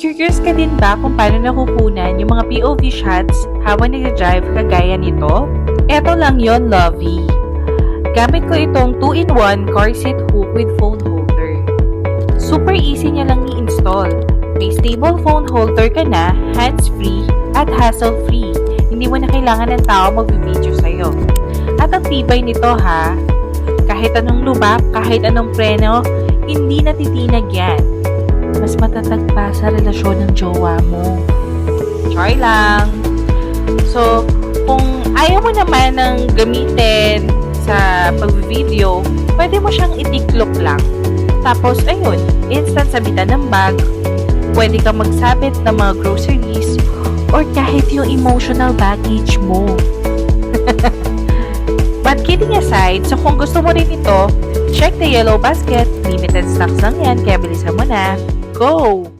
Curious ka din ba kung paano nakukunan yung mga POV shots habang nag-drive kagaya nito? Eto lang yon, lovey. Gamit ko itong 2-in-1 car seat hook with phone holder. Super easy niya lang i-install. May stable phone holder ka na, hands-free, at hassle-free. Hindi mo na kailangan ng tao mag-video sa'yo. At ang tibay nito ha, kahit anong lubak, kahit anong preno, hindi natitinag yan. Mas matatag pa sa relasyon ng jowa mo. Char lang! So, kung ayaw mo naman ng gamitin sa pag-video, pwede mo siyang itiklop lang. Tapos, ayun, instant sabitan ng bag, pwede kang magsabit ng mga groceries, or kahit yung emotional baggage mo. But kidding aside, so kung gusto mo rin ito, check the yellow basket. Limited stocks lang yan, kaya bilisan mo na. Go!